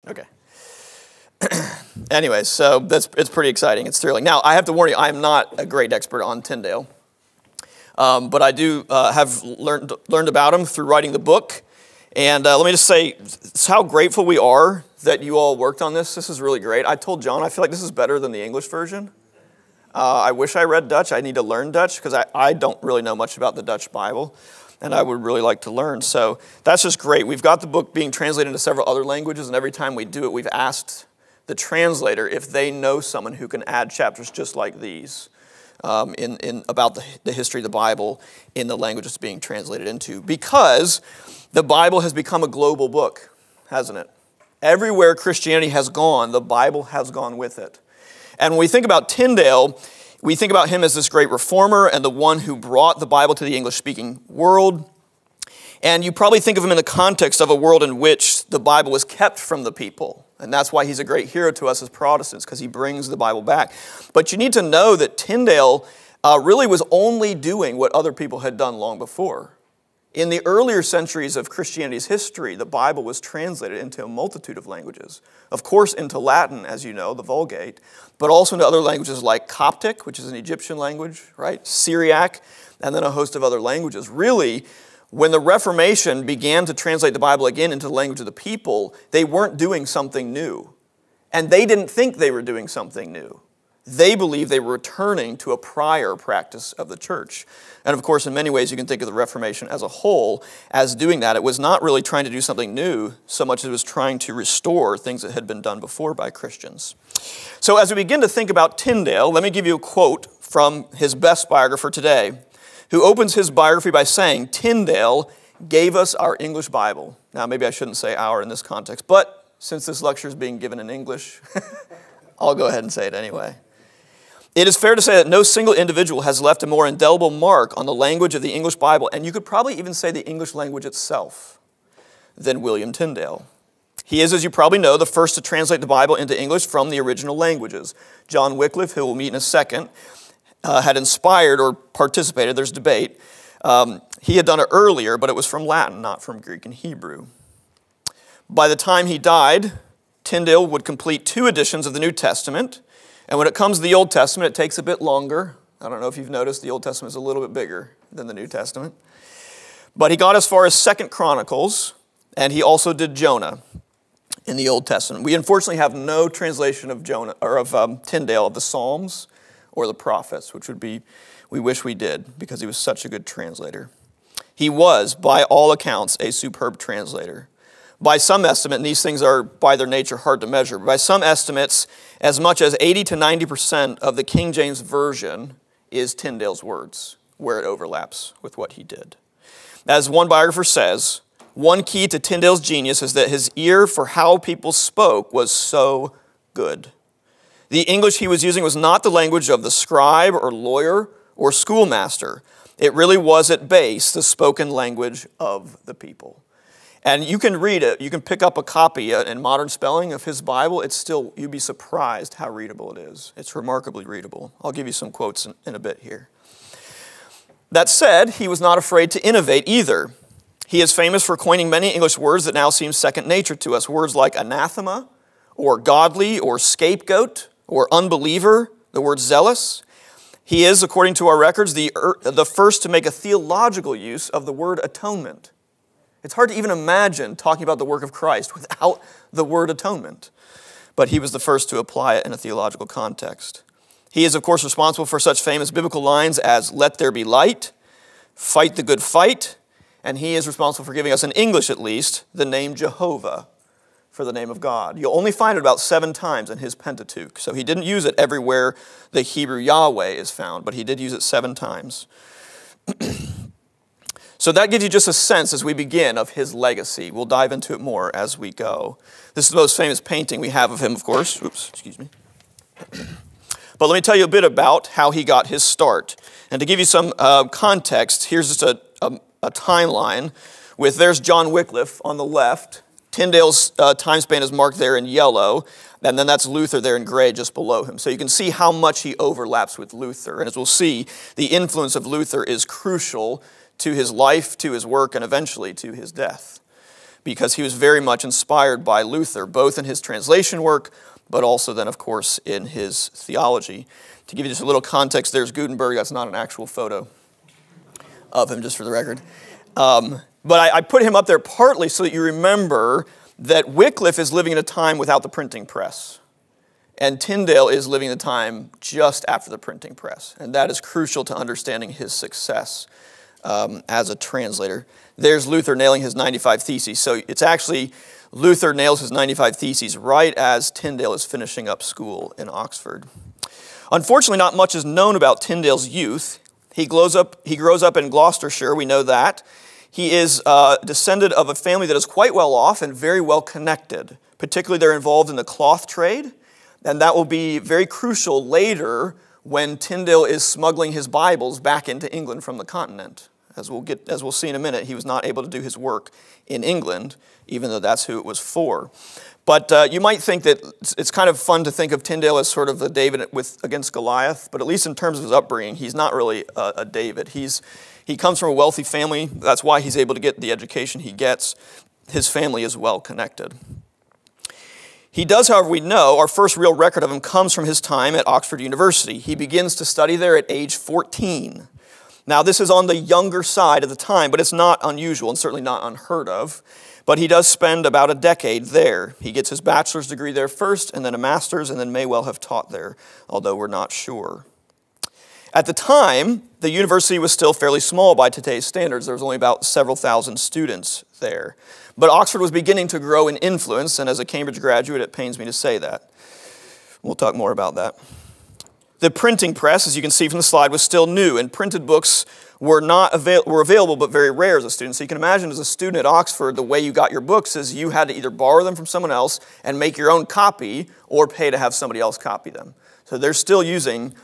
Okay. Anyway, so it's pretty exciting. It's thrilling. Now, I have to warn you, I'm not a great expert on Tyndale, but I do have learned about him through writing the book. And let me just say how grateful we are that you all worked on this. This is really great. I told John I feel like this is better than the English version. I wish I read Dutch. I need to learn Dutch because I don't really know much about the Dutch Bible, and I would really like to learn. So that's just great. We've got the book being translated into several other languages, and every time we do it, we've asked the translator if they know someone who can add chapters just like these about the history of the Bible in the language it's being translated into. Because the Bible has become a global book, hasn't it? Everywhere Christianity has gone, the Bible has gone with it. And when we think about Tyndale, we think about him as this great reformer and the one who brought the Bible to the English-speaking world. And you probably think of him in the context of a world in which the Bible was kept from the people. And that's why he's a great hero to us as Protestants, because he brings the Bible back. But you need to know that Tyndale really was only doing what other people had done long before. In the earlier centuries of Christianity's history, the Bible was translated into a multitude of languages. Of course, into Latin, as you know, the Vulgate, but also into other languages like Coptic, which is an Egyptian language, right? Syriac, and then a host of other languages. Really, when the Reformation began to translate the Bible again into the language of the people, they weren't doing something new. And they didn't think they were doing something new. They believed they were returning to a prior practice of the church. And of course, in many ways, you can think of the Reformation as a whole as doing that. It was not really trying to do something new so much as it was trying to restore things that had been done before by Christians. So as we begin to think about Tyndale, let me give you a quote from his best biographer today, who opens his biography by saying, "Tyndale gave us our English Bible." Now, maybe I shouldn't say our in this context, but since this lecture is being given in English, I'll go ahead and say it anyway. "It is fair to say that no single individual has left a more indelible mark on the language of the English Bible, and you could probably even say the English language itself, than William Tyndale. He is, as you probably know, the first to translate the Bible into English from the original languages. John Wycliffe, who we'll meet in a second, had inspired or participated, there's debate. He had done it earlier, but it was from Latin, not from Greek and Hebrew. By the time he died, Tyndale would complete 2 editions of the New Testament. And when it comes to the Old Testament, it takes a bit longer. I don't know if you've noticed, the Old Testament is a little bit bigger than the New Testament. But he got as far as 2 Chronicles, and he also did Jonah in the Old Testament. We unfortunately have no translation of Jonah or of Tyndale of the Psalms or the prophets, which would be, we wish we did, because he was such a good translator. He was, by all accounts, a superb translator. By some estimate, and these things are by their nature hard to measure, but by some estimates, as much as 80 to 90% of the King James Version is Tyndale's words, where it overlaps with what he did. As one biographer says, one key to Tyndale's genius is that his ear for how people spoke was so good. The English he was using was not the language of the scribe or lawyer or schoolmaster. It really was at base the spoken language of the people. And you can read it. You can pick up a copy in modern spelling of his Bible. It's still, you'd be surprised how readable it is. It's remarkably readable. I'll give you some quotes in a bit here. That said, he was not afraid to innovate either. He is famous for coining many English words that now seem second nature to us. Words like anathema, or godly, or scapegoat, or unbeliever, the word zealous. He is, according to our records, the first to make a theological use of the word atonement. It's hard to even imagine talking about the work of Christ without the word atonement. But he was the first to apply it in a theological context. He is, of course, responsible for such famous biblical lines as, "Let there be light," "Fight the good fight," and he is responsible for giving us, in English at least, the name Jehovah for the name of God. You'll only find it about 7 times in his Pentateuch. So he didn't use it everywhere the Hebrew Yahweh is found, but he did use it 7 times. So that gives you just a sense as we begin of his legacy. We'll dive into it more as we go. This is the most famous painting we have of him, of course. Oops, excuse me. But let me tell you a bit about how he got his start. And to give you some context, here's just a timeline with, there's John Wycliffe on the left. Tyndale's time span is marked there in yellow, and then that's Luther there in gray just below him. So you can see how much he overlaps with Luther. And as we'll see, the influence of Luther is crucial to his life, to his work, and eventually to his death. because he was very much inspired by Luther, both in his translation work, but also then, of course, in his theology. To give you just a little context, there's Gutenberg. That's not an actual photo of him, just for the record. But I put him up there partly so that you remember that Wycliffe is living in a time without the printing press. And Tyndale is living the time just after the printing press. And that is crucial to understanding his success as a translator. There's Luther nailing his 95 Theses. So it's actually Luther nails his 95 Theses right as Tyndale is finishing up school in Oxford. Unfortunately, not much is known about Tyndale's youth. He grows up in Gloucestershire, we know that. He is descended of a family that is quite well off and very well connected. Particularly, they're involved in the cloth trade. And that will be very crucial later when Tyndale is smuggling his Bibles back into England from the continent. As we'll see in a minute, he was not able to do his work in England, even though that's who it was for. But you might think that it's kind of fun to think of Tyndale as sort of the David against Goliath, but at least in terms of his upbringing, he's not really a David. He comes from a wealthy family. That's why he's able to get the education he gets. His family is well connected. He does, however, we know, our first real record of him comes from his time at Oxford University. He begins to study there at age 14. Now, this is on the younger side of the time, but it's not unusual and certainly not unheard of. But he does spend about a decade there. He gets his bachelor's degree there first, and then a master's, and then may well have taught there, although we're not sure. At the time, the university was still fairly small by today's standards. There was only about several thousand students there. But Oxford was beginning to grow in influence, and as a Cambridge graduate, it pains me to say that. We'll talk more about that. The printing press, as you can see from the slide, was still new, and printed books were available but very rare as a student. So you can imagine as a student at Oxford, the way you got your books is you had to either borrow them from someone else and make your own copy or pay to have somebody else copy them. So they're still using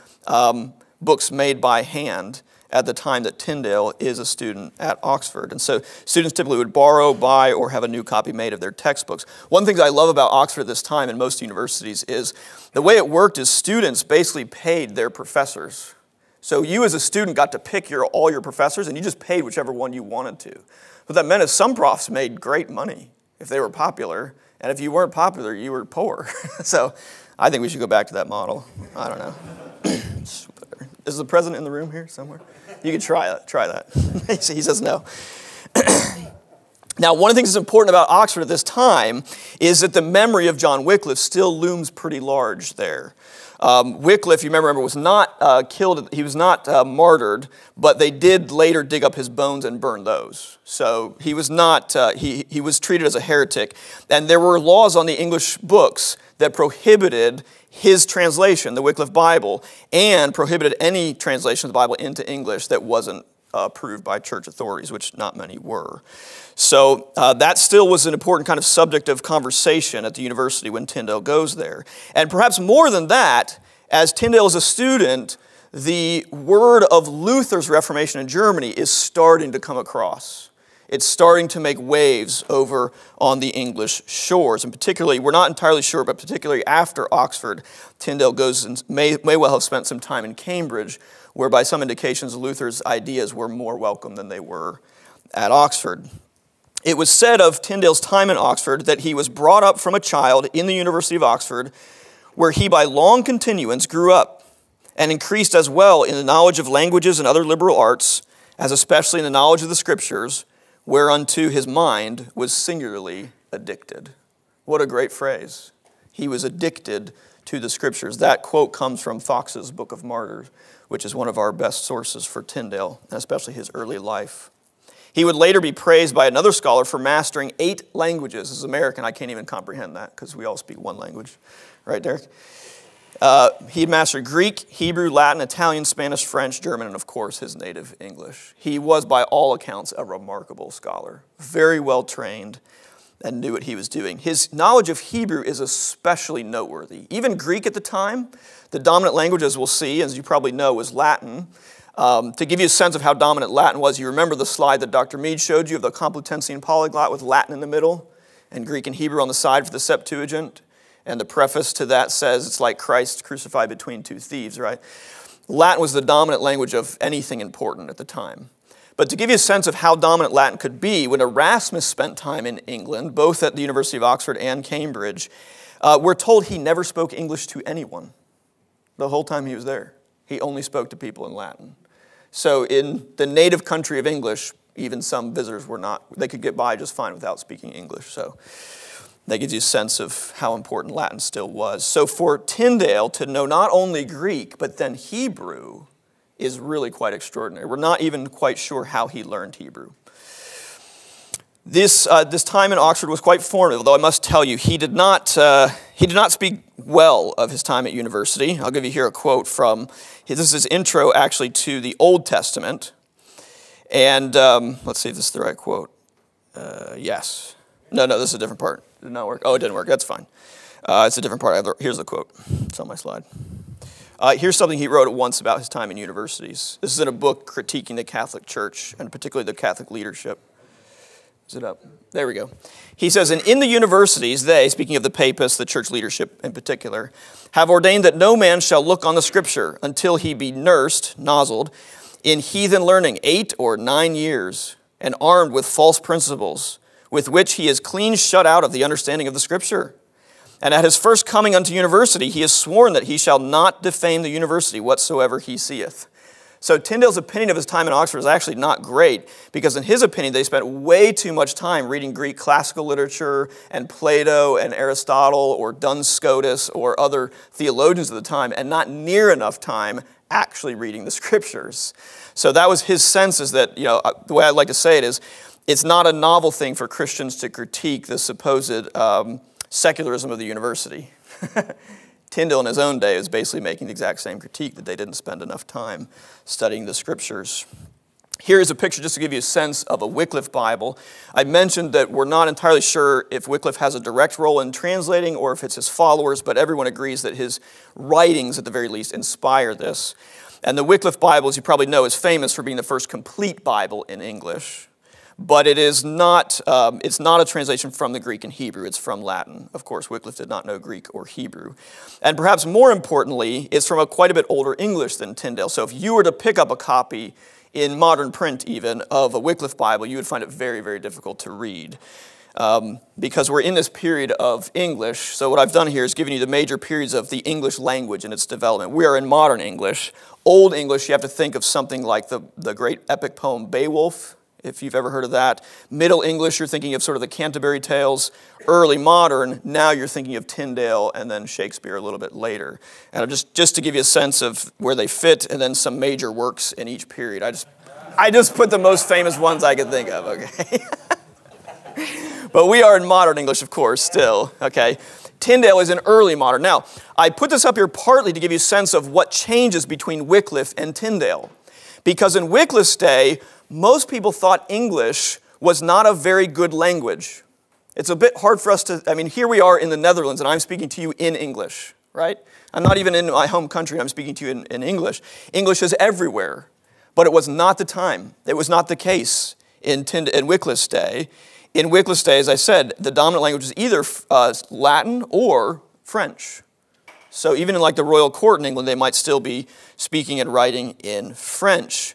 books made by hand at the time that Tyndale is a student at Oxford. And so students typically would borrow, buy, or have a new copy made of their textbooks. One of the things I love about Oxford at this time and most universities is the way it worked is students basically paid their professors. So you as a student got to pick all your professors and you just paid whichever one you wanted to. What that meant is some profs made great money if they were popular, and if you weren't popular, you were poor. So I think we should go back to that model. I don't know. Is the president in the room here somewhere? You could try that. He says no. Now, one of the things that's important about Oxford at this time is that the memory of John Wycliffe still looms pretty large there. Wycliffe, you remember, was not killed. He was not martyred, but they did later dig up his bones and burn those. So he was not. He was treated as a heretic, and there were laws on the English books that prohibited his translation, the Wycliffe Bible, and prohibited any translation of the Bible into English that wasn't approved by church authorities, which not many were. So that still was an important kind of subject of conversation at the university when Tyndale goes there. And perhaps more than that, as Tyndale is a student, the word of Luther's Reformation in Germany is starting to come across. It's starting to make waves over on the English shores. And particularly, we're not entirely sure, but particularly after Oxford, Tyndale goes and may well have spent some time in Cambridge, where by some indications Luther's ideas were more welcome than they were at Oxford. It was said of Tyndale's time in Oxford that he was brought up from a child in the University of Oxford, where he by long continuance grew up and increased as well in the knowledge of languages and other liberal arts, as especially in the knowledge of the Scriptures, whereunto his mind was singularly addicted. What a great phrase. He was addicted to the Scriptures. That quote comes from Fox's Book of Martyrs, which is one of our best sources for Tyndale, and especially his early life. He would later be praised by another scholar for mastering 8 languages. As an American, I can't even comprehend that because we all speak one language. Right, Derek? He had mastered Greek, Hebrew, Latin, Italian, Spanish, French, German, and of course his native English. He was, by all accounts, a remarkable scholar, very well trained, and knew what he was doing. His knowledge of Hebrew is especially noteworthy. Even Greek at the time, the dominant language, as we'll see, as you probably know, was Latin. To give you a sense of how dominant Latin was, you remember the slide that Dr. Mead showed you of the Complutensian polyglot with Latin in the middle and Greek and Hebrew on the side for the Septuagint? And the preface to that says it's like Christ crucified between two thieves, right? Latin was the dominant language of anything important at the time. But to give you a sense of how dominant Latin could be, when Erasmus spent time in England, both at the University of Oxford and Cambridge, we're told he never spoke English to anyone the whole time he was there. He only spoke to people in Latin. So in the native country of English, even some visitors they could get by just fine without speaking English. So that gives you a sense of how important Latin still was. So for Tyndale to know not only Greek, but then Hebrew is really quite extraordinary. We're not even quite sure how he learned Hebrew. This time in Oxford was quite formative, although I must tell you, he did not speak well of his time at university. I'll give you here a quote from, this is his intro actually to the Old Testament. And let's see if this is the right quote. Yes. No, this is a different part. Did not work. Oh, it didn't work. That's fine. It's a different part. Here's the quote. It's on my slide. Here's something he wrote at once about his time in universities. This is in a book critiquing the Catholic Church, and particularly the Catholic leadership. Is it up? There we go. He says, and in the universities, they, speaking of the papists, the church leadership in particular, have ordained that no man shall look on the Scripture until he be nursed, nozzled, in heathen learning 8 or 9 years, and armed with false principles, with which he is clean shut out of the understanding of the Scripture. And at his first coming unto university, he has sworn that he shall not defame the university whatsoever he seeth. So Tyndale's opinion of his time in Oxford is actually not great, because in his opinion, they spent way too much time reading Greek classical literature and Plato and Aristotle or Duns Scotus or other theologians of the time, and not near enough time actually reading the Scriptures. So that was his sense, is that, the way I'd like to say it is, it's not a novel thing for Christians to critique the supposed secularism of the university. Tyndale in his own day was basically making the exact same critique, that they didn't spend enough time studying the Scriptures. Here is a picture just to give you a sense of a Wycliffe Bible. I mentioned that we're not entirely sure if Wycliffe has a direct role in translating or if it's his followers, but everyone agrees that his writings, at the very least, inspire this. And the Wycliffe Bible, as you probably know, is famous for being the first complete Bible in English. But it is not, it's not a translation from the Greek and Hebrew. It's from Latin. Of course, Wycliffe did not know Greek or Hebrew. And perhaps more importantly, it's from quite a bit older English than Tyndale. So if you were to pick up a copy in modern print even of a Wycliffe Bible, you would find it very, very difficult to read. Because we're in this period of English. So what I've done here is given you the major periods of the English language and its development. We are in modern English. Old English, you have to think of something like the great epic poem Beowulf, if you've ever heard of that. Middle English, you're thinking of sort of the Canterbury Tales. Early modern, now you're thinking of Tyndale and then Shakespeare a little bit later. And just to give you a sense of where they fit, and then some major works in each period. I just put the most famous ones I could think of, okay? But we are in modern English, of course, still, okay? Tyndale is in early modern. Now, I put this up here partly to give you a sense of what changes between Wycliffe and Tyndale. Because in Wycliffe's day, most people thought English was not a very good language. It's a bit hard for us to, here we are in the Netherlands, and I'm speaking to you in English, right? I'm not even in my home country, I'm speaking to you in English. English is everywhere, but it was not the time. It was not the case in Wycliffe's day. In Wycliffe's day, as I said, the dominant language is either Latin or French. So even in like the royal court in England, they might still be speaking and writing in French.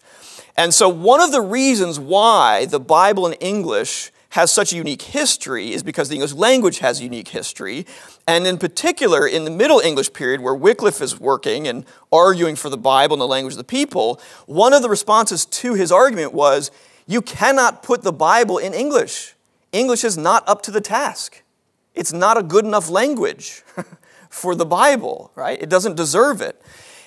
And so one of the reasons why the Bible in English has such a unique history is because the English language has a unique history. And in particular, in the Middle English period, where Wycliffe is working and arguing for the Bible and the language of the people, one of the responses to his argument was, you cannot put the Bible in English. English is not up to the task. It's not a good enough language for the Bible, right? It doesn't deserve it.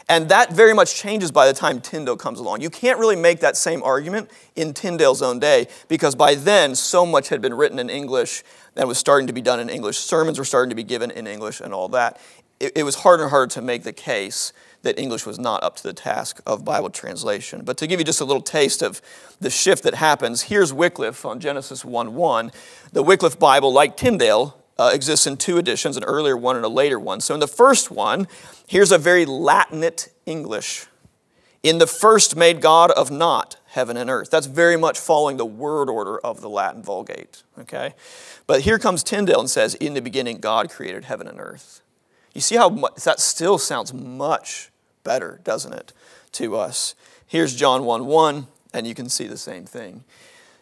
And that very much changes by the time Tyndale comes along. You can't really make that same argument in Tyndale's own day, because by then so much had been written in English and was starting to be done in English. Sermons were starting to be given in English and all that. It was harder and harder to make the case that English was not up to the task of Bible translation. But to give you just a little taste of the shift that happens, here's Wycliffe on Genesis 1:1. The Wycliffe Bible, like Tyndale, exists in two editions, an earlier one and a later one. So in the first one, here's a very Latinate English. In the first made God of naught heaven and earth. That's very much following the word order of the Latin Vulgate, okay? But here comes Tyndale and says, in the beginning God created heaven and earth. You see how that still sounds much better, doesn't it, to us? Here's John 1:1. and you can see the same thing.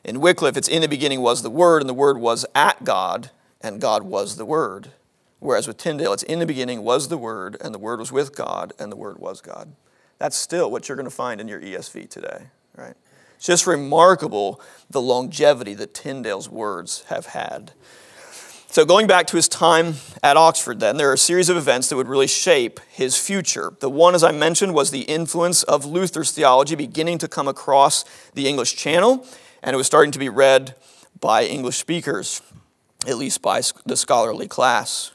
In Wycliffe, it's in the beginning was the Word, and the Word was at God, and God was the Word. Whereas with Tyndale, it's in the beginning was the Word, and the Word was with God, and the Word was God. That's still what you're going to find in your ESV today, right? It's just remarkable the longevity that Tyndale's words have had. So going back to his time at Oxford then, there are a series of events that would really shape his future. The one, as I mentioned, was the influence of Luther's theology beginning to come across the English Channel, and it was starting to be read by English speakers, at least by the scholarly class.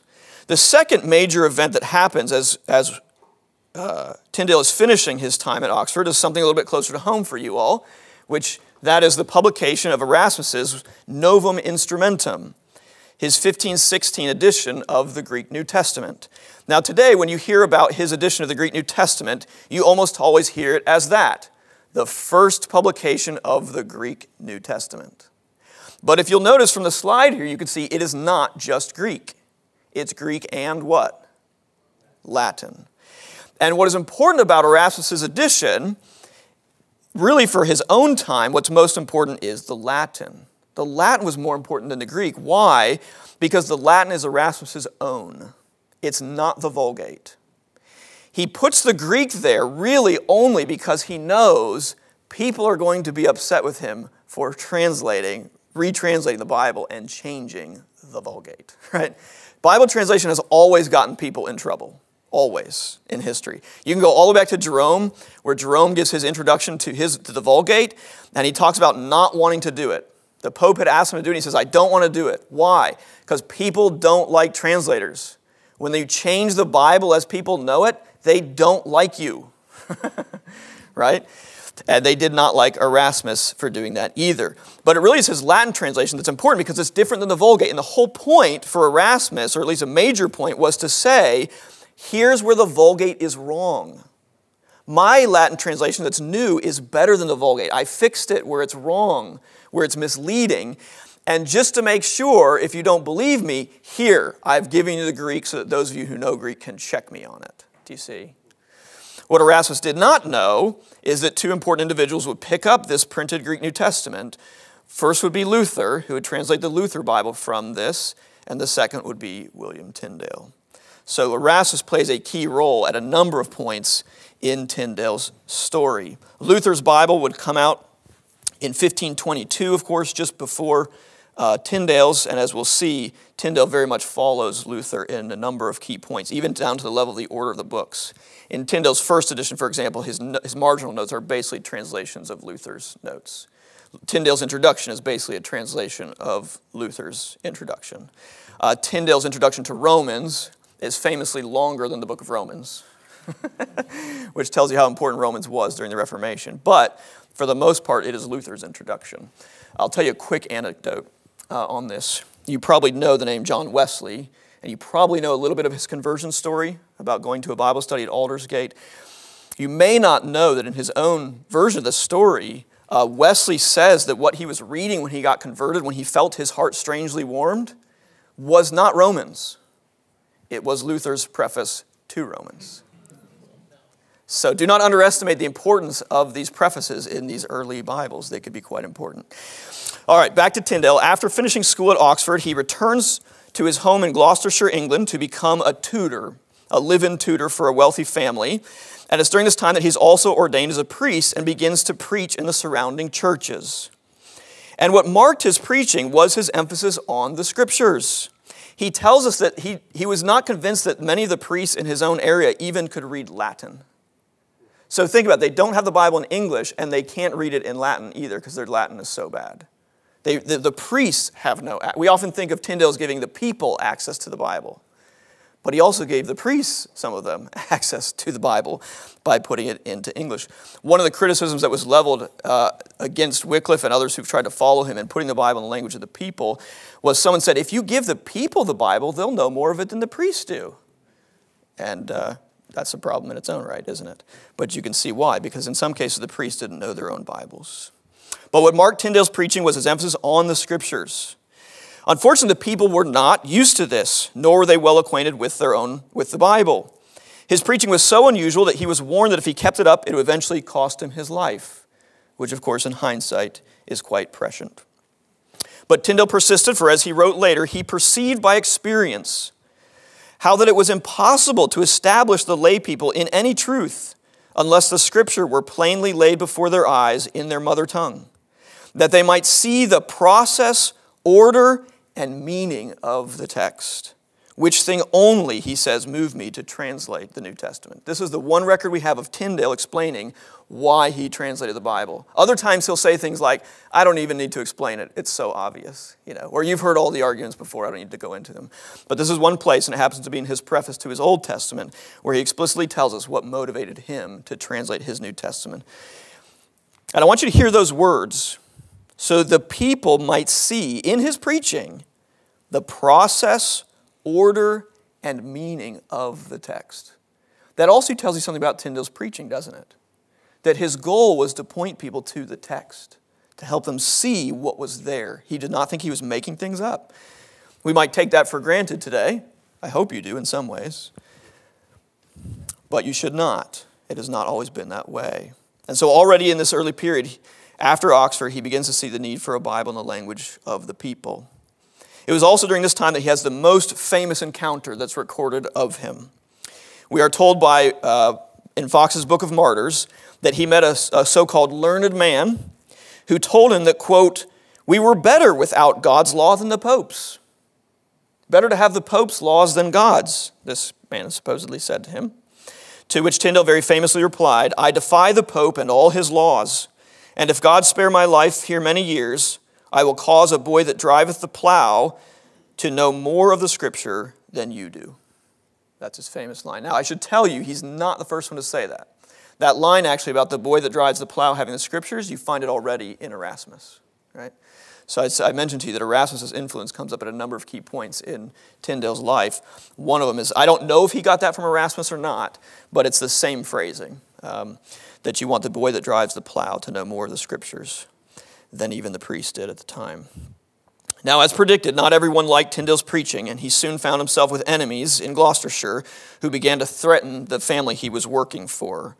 The second major event that happens as Tyndale is finishing his time at Oxford is something a little bit closer to home for you all, which that is the publication of Erasmus's Novum Instrumentum, his 1516 edition of the Greek New Testament. Now today, when you hear about his edition of the Greek New Testament, you almost always hear it as that, the first publication of the Greek New Testament. But if you'll notice from the slide here, you can see it is not just Greek. It's Greek and what? Latin. And what is important about Erasmus's edition, really for his own time, what's most important is the Latin. The Latin was more important than the Greek. Why? Because the Latin is Erasmus's own. It's not the Vulgate. He puts the Greek there really only because he knows people are going to be upset with him for retranslating the Bible and changing the Vulgate, right? Bible translation has always gotten people in trouble. Always in history. You can go all the way back to Jerome, where Jerome gives his introduction to the Vulgate, and he talks about not wanting to do it. The Pope had asked him to do it, and he says, I don't want to do it. Why? Because people don't like translators. When you change the Bible as people know it, they don't like you. Right? And they did not like Erasmus for doing that either. But it really is his Latin translation that's important because it's different than the Vulgate. And the whole point for Erasmus, or at least a major point, was to say, here's where the Vulgate is wrong. My Latin translation that's new is better than the Vulgate. I fixed it where it's wrong, where it's misleading. And just to make sure, if you don't believe me, here, I've given you the Greek so that those of you who know Greek can check me on it. Do you see? What Erasmus did not know is that two important individuals would pick up this printed Greek New Testament. First would be Luther, who would translate the Luther Bible from this, and the second would be William Tyndale. So Erasmus plays a key role at a number of points in Tyndale's story. Luther's Bible would come out in 1522, of course, just before Tyndale's, and as we'll see, Tyndale very much follows Luther in a number of key points, even down to the level of the order of the books. In Tyndale's first edition, for example, his marginal notes are basically translations of Luther's notes. Tyndale's introduction is basically a translation of Luther's introduction. Tyndale's introduction to Romans is famously longer than the book of Romans, which tells you how important Romans was during the Reformation. But for the most part, it is Luther's introduction. I'll tell you a quick anecdote on this. You probably know the name John Wesley, and you probably know a little bit of his conversion story about going to a Bible study at Aldersgate. You may not know that in his own version of the story, Wesley says that what he was reading when he got converted, when he felt his heart strangely warmed, was not Romans. It was Luther's preface to Romans. So do not underestimate the importance of these prefaces in these early Bibles. They could be quite important. All right, back to Tyndale. After finishing school at Oxford, he returns to his home in Gloucestershire, England, to become a tutor, a live-in tutor for a wealthy family. And it's during this time that he's also ordained as a priest and begins to preach in the surrounding churches. And what marked his preaching was his emphasis on the Scriptures. He tells us that he was not convinced that many of the priests in his own area even could read Latin. So think about it. They don't have the Bible in English, and they can't read it in Latin either because their Latin is so bad. The priests have no... We often think of Tyndale as giving the people access to the Bible. But he also gave the priests, some of them, access to the Bible by putting it into English. One of the criticisms that was leveled against Wycliffe and others who've tried to follow him in putting the Bible in the language of the people was someone said, if you give the people the Bible, they'll know more of it than the priests do. And that's a problem in its own right, isn't it? But you can see why, because in some cases the priests didn't know their own Bibles. But what marked Tyndale's preaching was his emphasis on the Scriptures. Unfortunately, the people were not used to this, nor were they well acquainted with the Bible. His preaching was so unusual that he was warned that if he kept it up, it would eventually cost him his life. which of course in hindsight is quite prescient. But Tyndale persisted, for as he wrote later, he perceived by experience how that it was impossible to establish the lay people in any truth unless the Scripture were plainly laid before their eyes in their mother tongue, that they might see the process, order, and meaning of the text, which thing only, he says, moved me to translate the New Testament. This is the one record we have of Tyndale explaining why he translated the Bible. Other times he'll say things like, I don't even need to explain it, it's so obvious, or you've heard all the arguments before, I don't need to go into them. But this is one place, and it happens to be in his preface to his Old Testament, where he explicitly tells us what motivated him to translate his New Testament. And I want you to hear those words, so the people might see in his preaching the process, order, and meaning of the text. That also tells you something about Tyndale's preaching, doesn't it? That his goal was to point people to the text, to help them see what was there. He did not think he was making things up. We might take that for granted today. I hope you do in some ways. But you should not. It has not always been that way. And so already in this early period, after Oxford, he begins to see the need for a Bible in the language of the people. It was also during this time that he has the most famous encounter that's recorded of him. We are told in Fox's Book of Martyrs that he met a so-called learned man who told him that, quote, we were better without God's law than the Pope's. Better to have the Pope's laws than God's, this man supposedly said to him. To which Tyndale very famously replied, I defy the Pope and all his laws, and if God spare my life here many years, I will cause a boy that driveth the plow to know more of the Scripture than you do. That's his famous line. Now, I should tell you, he's not the first one to say that. That line, actually, about the boy that drives the plow having the Scriptures, you find it already in Erasmus, right? So I mentioned to you that Erasmus's influence comes up at a number of key points in Tyndale's life. One of them is, I don't know if he got that from Erasmus or not, but it's the same phrasing, that you want the boy that drives the plow to know more of the Scriptures than even the priest did at the time. Now, as predicted, not everyone liked Tyndale's preaching, and he soon found himself with enemies in Gloucestershire who began to threaten the family he was working for.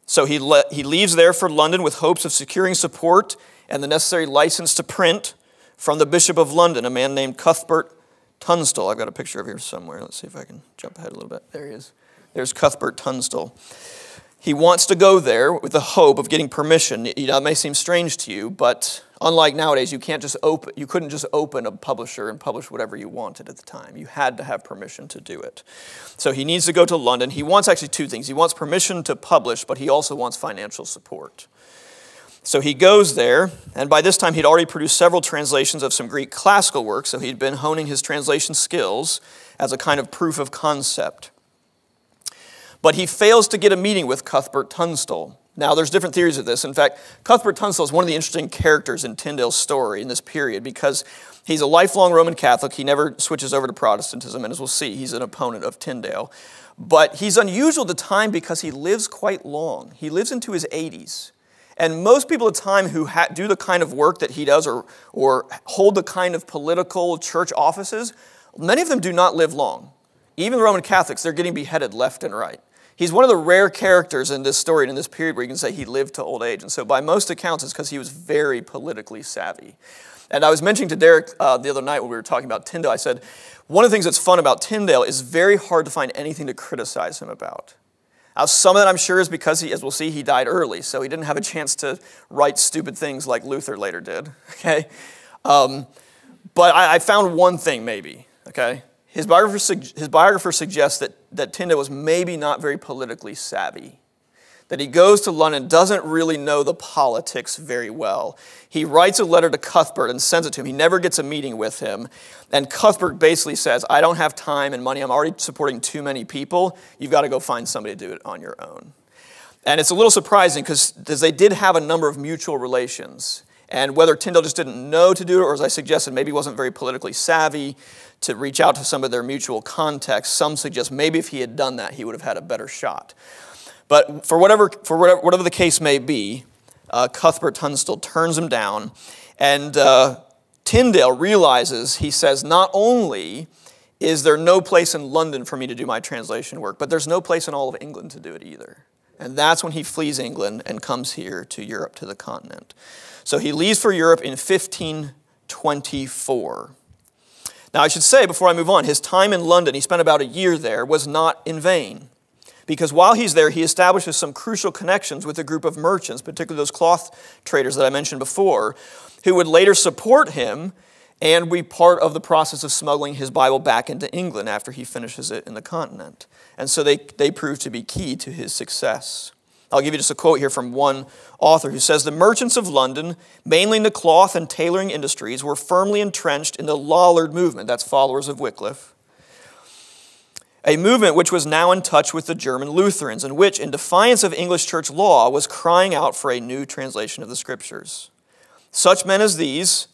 So he leaves there for London with hopes of securing support and the necessary license to print from the Bishop of London, a man named Cuthbert Tunstall. I've got a picture of here somewhere. Let's see if I can jump ahead a little bit. There he is. There's Cuthbert Tunstall. He wants to go there with the hope of getting permission. It may seem strange to you, but unlike nowadays, you couldn't just open a publisher and publish whatever you wanted at the time. You had to have permission to do it. So he needs to go to London. He wants actually two things. He wants permission to publish, but he also wants financial support. So he goes there, and by this time he'd already produced several translations of some Greek classical works, so he'd been honing his translation skills as a kind of proof of concept. But he fails to get a meeting with Cuthbert Tunstall. Now, there's different theories of this. In fact, Cuthbert Tunstall is one of the interesting characters in Tyndale's story in this period because he's a lifelong Roman Catholic. He never switches over to Protestantism, and as we'll see, he's an opponent of Tyndale. But he's unusual at the time because he lives quite long. He lives into his 80s. And most people at the time who do the kind of work that he does or hold the kind of political church offices, many of them do not live long. Even the Roman Catholics, they're getting beheaded left and right. He's one of the rare characters in this story and in this period where you can say he lived to old age. And so by most accounts, it's because he was very politically savvy. And I was mentioning to Derek the other night when we were talking about Tyndale, I said, one of the things that's fun about Tyndale is very hard to find anything to criticize him about. Now, some of that I'm sure is because, as we'll see, he died early, so he didn't have a chance to write stupid things like Luther later did, okay? But I found one thing maybe, okay? His biographer suggests that Tyndale was maybe not very politically savvy, that he goes to London, doesn't really know the politics very well. He writes a letter to Cuthbert and sends it to him. He never gets a meeting with him. And Cuthbert basically says, I don't have time and money. I'm already supporting too many people. You've got to go find somebody to do it on your own. And it's a little surprising because they did have a number of mutual relations. And whether Tyndale just didn't know to do it, or as I suggested, maybe wasn't very politically savvy to reach out to some of their mutual contacts, some suggest maybe if he had done that, he would have had a better shot. But for whatever the case may be, Cuthbert Tunstall turns him down, and Tyndale realizes, he says, not only is there no place in London for me to do my translation work, but there's no place in all of England to do it either. And that's when he flees England and comes here to Europe, to the continent. So he leaves for Europe in 1524. Now, I should say, before I move on, his time in London, he spent about a year there, was not in vain. Because while he's there, he establishes some crucial connections with a group of merchants, particularly those cloth traders that I mentioned before, who would later support him and be part of the process of smuggling his Bible back into England after he finishes it in the continent. And so they proved to be key to his success. I'll give you just a quote here from one author who says, "The merchants of London, mainly in the cloth and tailoring industries, were firmly entrenched in the Lollard movement," that's followers of Wycliffe, "a movement which was now in touch with the German Lutherans, and which, in defiance of English church law, was crying out for a new translation of the Scriptures. Such men as these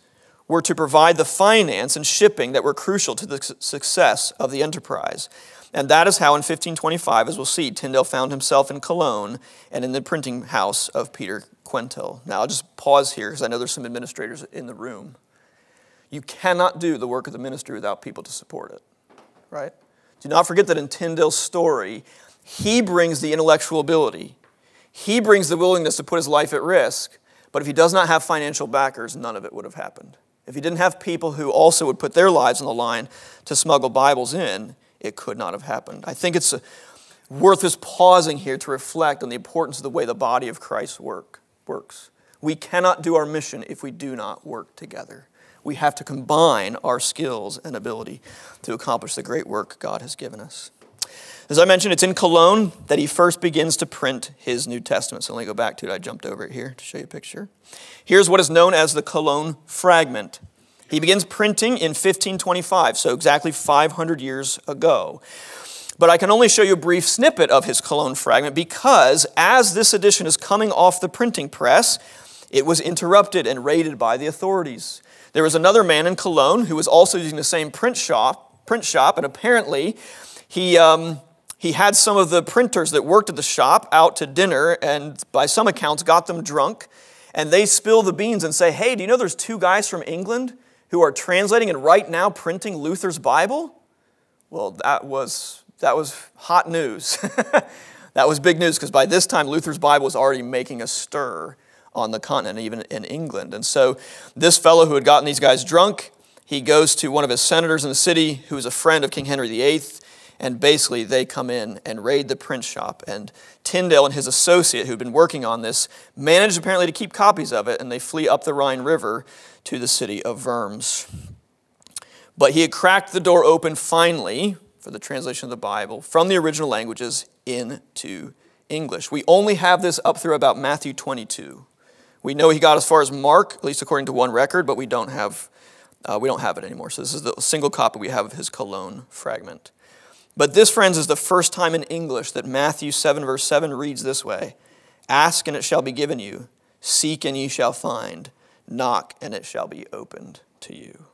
were to provide the finance and shipping that were crucial to the success of the enterprise. And that is how in 1525, as we'll see, Tyndale found himself in Cologne and in the printing house of Peter Quentil." Now, I'll just pause here because I know there's some administrators in the room. You cannot do the work of the ministry without people to support it, right? Do not forget that in Tyndale's story, he brings the intellectual ability. He brings the willingness to put his life at risk, but if he does not have financial backers, none of it would have happened. If he didn't have people who also would put their lives on the line to smuggle Bibles in, it could not have happened. I think it's worth us pausing here to reflect on the importance of the way the body of Christ works. We cannot do our mission if we do not work together. We have to combine our skills and ability to accomplish the great work God has given us. As I mentioned, it's in Cologne that he first begins to print his New Testament. So let me go back to it. I jumped over it here to show you a picture. Here's what is known as the Cologne Fragment. He begins printing in 1525, so exactly 500 years ago. But I can only show you a brief snippet of his Cologne Fragment because as this edition is coming off the printing press, it was interrupted and raided by the authorities. There was another man in Cologne who was also using the same print shop, and apparently he had some of the printers that worked at the shop out to dinner and by some accounts got them drunk, and they spill the beans and say, "Hey, do you know there's two guys from England who are translating and right now printing Luther's Bible?" Well, that was hot news. That was big news because by this time Luther's Bible was already making a stir on the continent, even in England. And so this fellow who had gotten these guys drunk, he goes to one of his senators in the city who is a friend of King Henry VIII, and basically they come in and raid the print shop. And Tyndale and his associate who'd been working on this managed apparently to keep copies of it, and they flee up the Rhine River to the city of Worms. But he had cracked the door open finally for the translation of the Bible from the original languages into English. We only have this up through about Matthew 22. We know he got as far as Mark, at least according to one record, but we don't have it anymore. So this is the single copy we have of his Cologne Fragment. But this, friends, is the first time in English that Matthew 7, verse 7 reads this way: "Ask and it shall be given you, seek and ye shall find, knock and it shall be opened to you."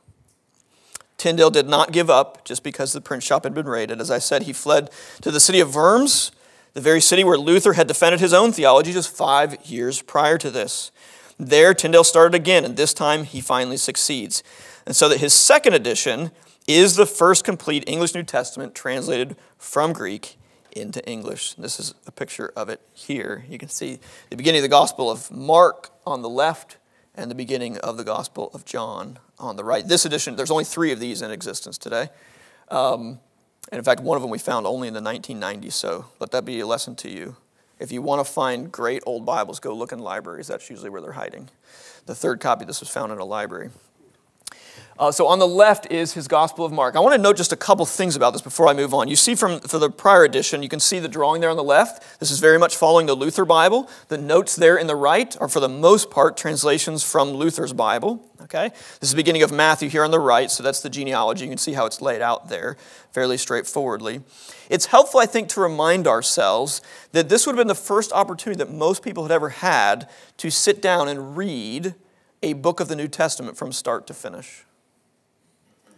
Tyndale did not give up just because the print shop had been raided. As I said, he fled to the city of Worms, the very city where Luther had defended his own theology just 5 years prior to this. There, Tyndale started again, and this time he finally succeeds. And so that his second edition is the first complete English New Testament translated from Greek into English. This is a picture of it here. You can see the beginning of the Gospel of Mark on the left and the beginning of the Gospel of John on the right. This edition, there's only 3 of these in existence today. And in fact, one of them we found only in the 1990s, so let that be a lesson to you. If you want to find great old Bibles, go look in libraries. That's usually where they're hiding. The third copy of this was found in a library. So on the left is his Gospel of Mark. I want to note just a couple things about this before I move on. You see for the prior edition, you can see the drawing there on the left. This is very much following the Luther Bible. The notes there in the right are for the most part translations from Luther's Bible. Okay, this is the beginning of Matthew here on the right, so that's the genealogy. You can see how it's laid out there fairly straightforwardly. It's helpful, I think, to remind ourselves that this would have been the first opportunity that most people had ever had to sit down and read a book of the New Testament from start to finish.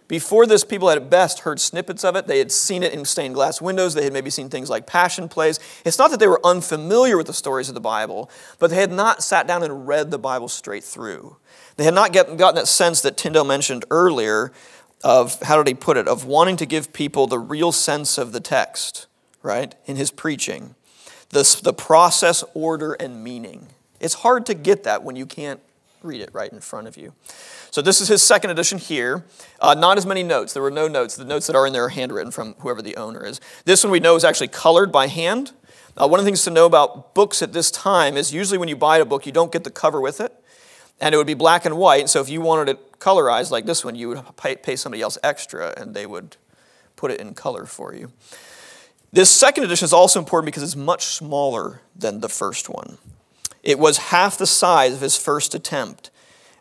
Before this, people had at best heard snippets of it. They had seen it in stained glass windows. They had maybe seen things like passion plays. It's not that they were unfamiliar with the stories of the Bible, but they had not sat down and read the Bible straight through. They had not gotten that sense that Tyndale mentioned earlier of, how did he put it, of wanting to give people the real sense of the text, right, in his preaching. the process, order, and meaning. It's hard to get that when you can't read it right in front of you. So this is his second edition here. Not as many notes. There were no notes. The notes that are in there are handwritten from whoever the owner is. This one we know is actually colored by hand. One of the things to know about books at this time is usually when you buy a book, you don't get the cover with it. And it would be black and white. And so if you wanted it colorized like this one, you would pay somebody else extra, and they would put it in color for you. This second edition is also important because it's much smaller than the first one. It was half the size of his first attempt.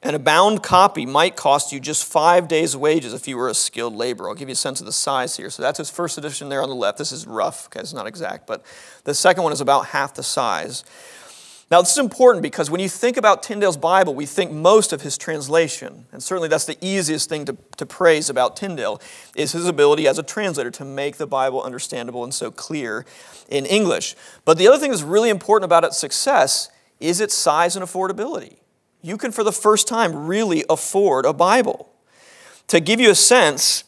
And a bound copy might cost you just 5 days' wages if you were a skilled laborer. I'll give you a sense of the size here. So that's his first edition there on the left. This is rough, okay, it's not exact, but the second one is about half the size. Now, this is important because when you think about Tyndale's Bible, we think most of his translation, and certainly that's the easiest thing to praise about Tyndale, is his ability as a translator to make the Bible understandable and so clear in English. But the other thing that's really important about its success is its size and affordability. You can, for the first time, really afford a Bible. To give you a sense,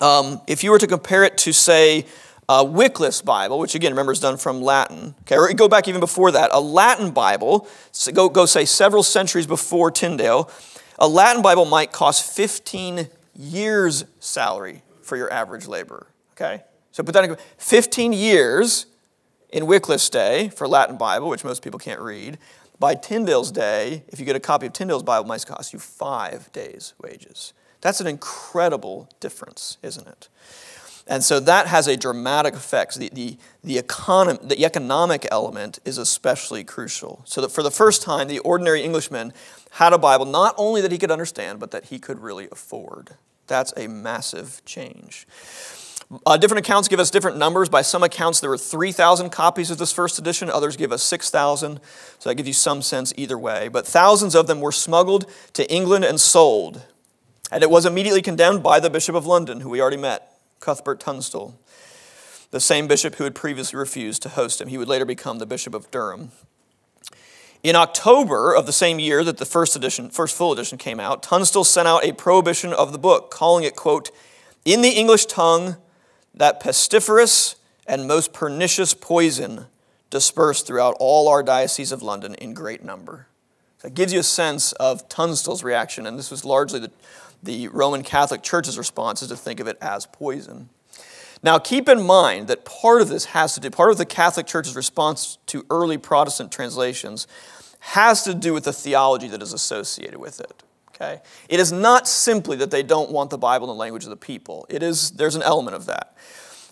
if you were to compare it to, say, Wycliffe's Bible, which again, remember, is done from Latin. Okay, or go back even before that. A Latin Bible, so go say several centuries before Tyndale, a Latin Bible might cost 15 years' salary for your average laborer. Okay, so put that in 15 years in Wycliffe's day for Latin Bible, which most people can't read. By Tyndale's day, if you get a copy of Tyndale's Bible, it might cost you 5 days' wages. That's an incredible difference, isn't it? And so that has a dramatic effect. The economic element is especially crucial. So that for the first time, the ordinary Englishman had a Bible not only that he could understand, but that he could really afford. That's a massive change. Different accounts give us different numbers. By some accounts, there were 3,000 copies of this first edition. Others give us 6,000. So that gives you some sense either way. But thousands of them were smuggled to England and sold. And it was immediately condemned by the Bishop of London, who we already met, Cuthbert Tunstall, the same bishop who had previously refused to host him. He would later become the Bishop of Durham. In October of the same year that the first full edition came out, Tunstall sent out a prohibition of the book, calling it, quote, "in the English tongue, that pestiferous and most pernicious poison dispersed throughout all our diocese of London in great number." So it gives you a sense of Tunstall's reaction, and this was largely the Roman Catholic Church's response, is to think of it as poison. Now, keep in mind that part of the Catholic Church's response to early Protestant translations has to do with the theology that is associated with it. Okay? It is not simply that they don't want the Bible in the language of the people. There's an element of that.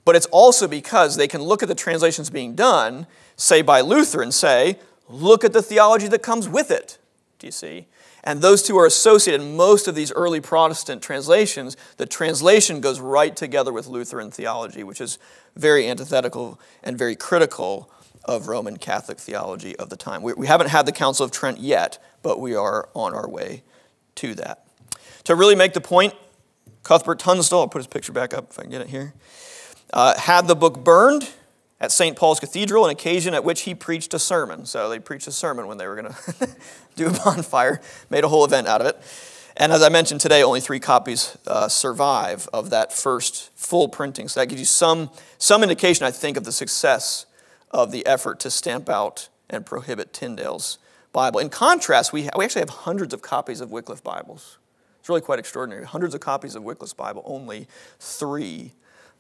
But it's also because they can look at the translations being done, say by Luther, and say, look at the theology that comes with it. Do you see? And those two are associated in most of these early Protestant translations. The translation goes right together with Lutheran theology, which is very antithetical and very critical of Roman Catholic theology of the time. We haven't had the Council of Trent yet, but we are on our way to that. To really make the point, Cuthbert Tunstall, I'll put his picture back up if I can get it here, had the book burned at St. Paul's Cathedral, an occasion at which he preached a sermon. So they preached a sermon when they were going to do a bonfire, made a whole event out of it. And as I mentioned today, only 3 copies survive of that first full printing. So that gives you some indication, I think, of the success of the effort to stamp out and prohibit Tyndale's Bible. In contrast, we actually have hundreds of copies of Wycliffe Bibles. It's really quite extraordinary. Hundreds of copies of Wycliffe's Bible, only 3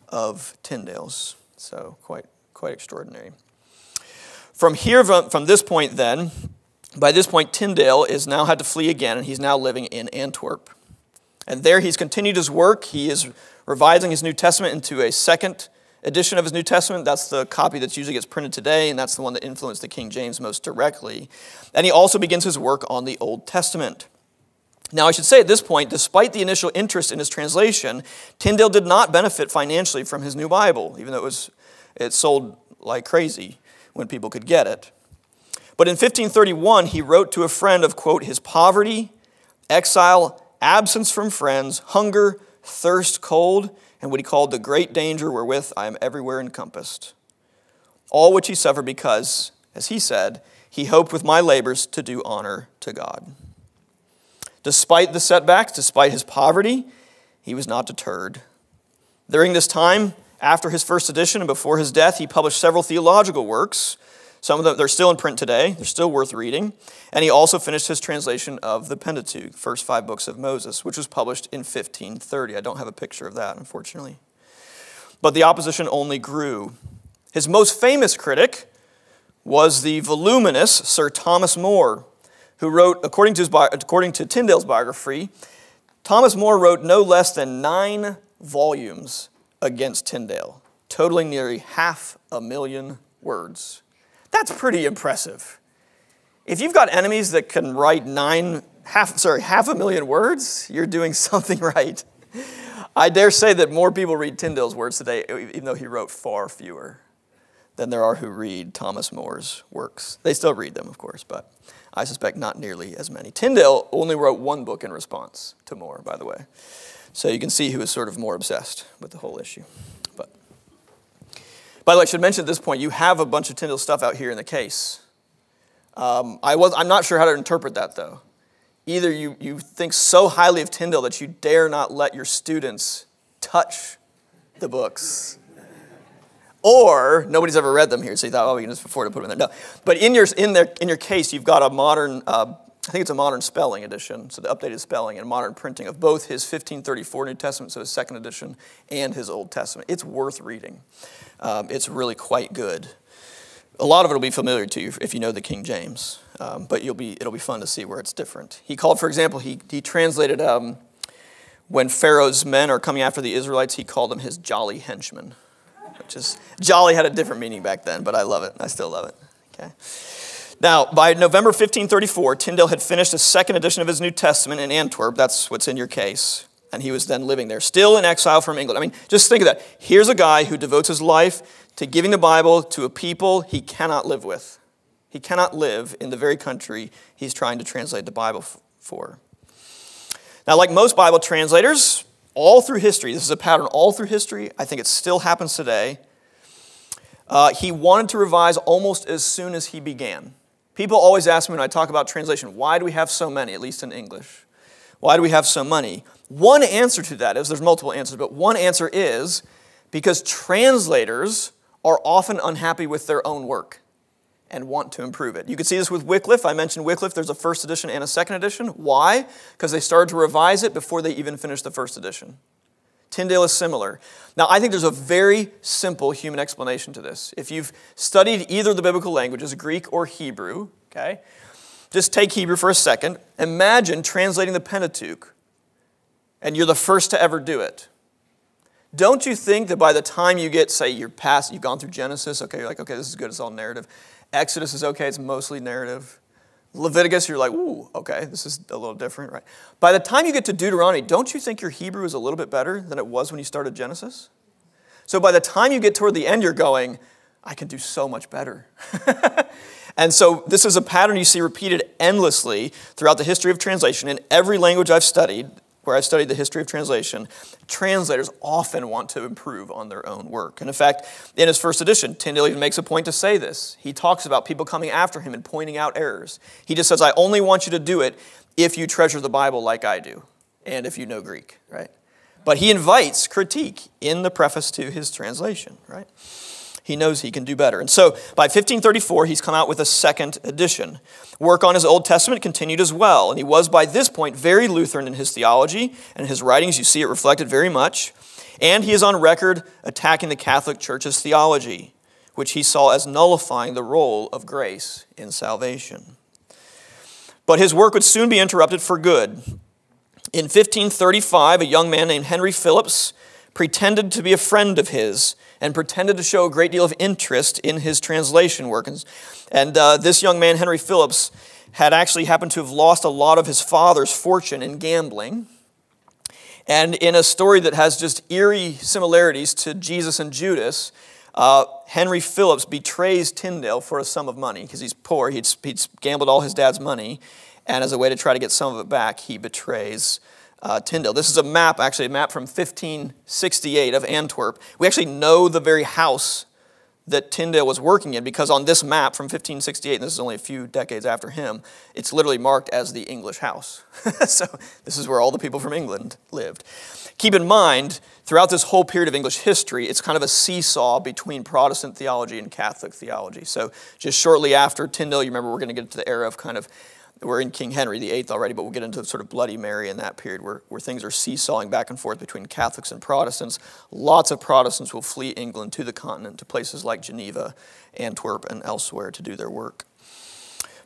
of Tyndale's. So quite extraordinary. From this point then, by this point, Tyndale is now had to flee again, and he's now living in Antwerp. And there he's continued his work. He is revising his New Testament into a second edition of his New Testament. That's the copy that usually gets printed today, and that's the one that influenced the King James most directly. And he also begins his work on the Old Testament. Now, I should say at this point, despite the initial interest in his translation, Tyndale did not benefit financially from his new Bible, even though it sold like crazy when people could get it. But in 1531, he wrote to a friend of, quote, his poverty, exile, absence from friends, hunger, thirst, cold, and what he called the great danger wherewith I am everywhere encompassed. All which he suffered because, as he said, he hoped with my labors to do honor to God. Despite the setbacks, despite his poverty, he was not deterred. During this time, After his first edition and before his death, he published several theological works. Some of them, they're still in print today. They're still worth reading. And he also finished his translation of the Pentateuch, first 5 books of Moses, which was published in 1530. I don't have a picture of that, unfortunately. But the opposition only grew. His most famous critic was the voluminous Sir Thomas More, who wrote, according to Tyndale's biography, Thomas More wrote no less than 9 volumes against Tyndale, totaling nearly 500,000 words. That's pretty impressive. If you've got enemies that can write 500,000 words, you're doing something right. I dare say that more people read Tyndale's words today, even though he wrote far fewer than there are who read Thomas More's works. They still read them, of course, but I suspect not nearly as many. Tyndale only wrote 1 book in response to More, by the way. So you can see who was sort of more obsessed with the whole issue. But by the way, I should mention at this point, you have a bunch of Tyndale stuff out here in the case. I'm not sure how to interpret that, though. Either you think so highly of Tyndale that you dare not let your students touch the books, or nobody's ever read them here, so you thought, oh, we can just afford to put them in there. No, but in your case, you've got a modern, I think it's a modern spelling edition, so the updated spelling and modern printing of both his 1534 New Testament, so his 2nd edition, and his Old Testament. It's worth reading. It's really quite good. A lot of it will be familiar to you if you know the King James, but it'll be fun to see where it's different. He called, for example, he translated when Pharaoh's men are coming after the Israelites, he called them his jolly henchmen, which is, jolly had a different meaning back then, but I love it. I still love it. Okay. Now, by November 1534, Tyndale had finished a 2nd edition of his New Testament in Antwerp. That's what's in your case. And he was then living there, still in exile from England. I mean, just think of that. Here's a guy who devotes his life to giving the Bible to a people he cannot live with. He cannot live in the very country he's trying to translate the Bible for. Now, like most Bible translators, all through history, this is a pattern all through history, I think it still happens today, he wanted to revise almost as soon as he began. People always ask me when I talk about translation, why do we have so many, at least in English? Why do we have so many? One answer to that is, there's multiple answers, but one answer is because translators are often unhappy with their own work and want to improve it. You can see this with Wycliffe. I mentioned Wycliffe. There's a 1st edition and a 2nd edition. Why? Because they started to revise it before they even finished the 1st edition. Tyndale is similar. Now, I think there's a very simple human explanation to this. If you've studied either of the biblical languages, Greek or Hebrew, okay, just take Hebrew for a second. Imagine translating the Pentateuch, and you're the first to ever do it. Don't you think that by the time you get, say, you've gone through Genesis, okay, you're like, okay, this is good, it's all narrative. Exodus is okay, it's mostly narrative. Leviticus, you're like, ooh, okay, this is a little different, right? By the time you get to Deuteronomy, don't you think your Hebrew is a little bit better than it was when you started Genesis? So by the time you get toward the end, you're going, I can do so much better. And so this is a pattern you see repeated endlessly throughout the history of translation. In every language I've studied, where I've studied the history of translation, translators often want to improve on their own work. And in fact, in his 1st edition, Tyndale even makes a point to say this. He talks about people coming after him and pointing out errors. He just says, I only want you to do it if you treasure the Bible like I do, and if you know Greek, right? But he invites critique in the preface to his translation, right? He knows he can do better. And so by 1534, he's come out with a 2nd edition. Work on his Old Testament continued as well. And he was by this point very Lutheran in his theology and in his writings. You see it reflected very much. And he is on record attacking the Catholic Church's theology, which he saw as nullifying the role of grace in salvation. But his work would soon be interrupted for good. In 1535, a young man named Henry Phillips pretended to be a friend of his and pretended to show a great deal of interest in his translation work. And this young man, Henry Phillips, had actually happened to have lost a lot of his father's fortune in gambling. And in a story that has just eerie similarities to Jesus and Judas, Henry Phillips betrays Tyndale for a sum of money because he's poor. He'd gambled all his dad's money, and as a way to try to get some of it back, he betrays Tyndale. This is a map, actually a map from 1568 of Antwerp. We actually know the very house that Tyndale was working in, because on this map from 1568, and this is only a few decades after him, it's literally marked as the English house. So this is where all the people from England lived. Keep in mind, throughout this whole period of English history, it's kind of a seesaw between Protestant theology and Catholic theology. So just shortly after Tyndale, you remember we're going to get into the era of kind of, we're in King Henry VIII already, but we'll get into sort of Bloody Mary in that period where things are seesawing back and forth between Catholics and Protestants. Lots of Protestants will flee England to the continent, to places like Geneva, Antwerp, and elsewhere to do their work.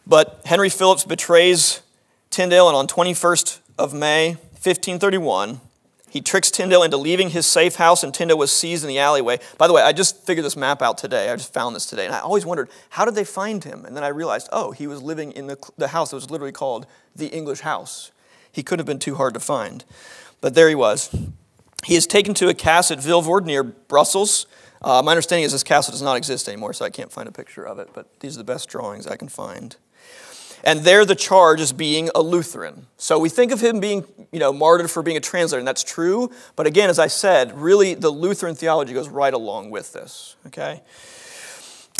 But Henry Phillips betrays Tyndale, and on 21st of May, 1531, he tricks Tyndale into leaving his safe house, and Tyndale was seized in the alleyway. By the way, I just figured this map out today. I just found this today, and I always wondered, how did they find him? And then I realized, oh, he was living in the house that was literally called the English house. He couldn't have been too hard to find. But there he was. He is taken to a castle at Vilvoorde near Brussels. My understanding is this castle does not exist anymore, so I can't find a picture of it, but these are the best drawings I can find. And there the charge is being a Lutheran. So we think of him being, martyred for being a translator, and that's true. But again, as I said, really the Lutheran theology goes right along with this, okay?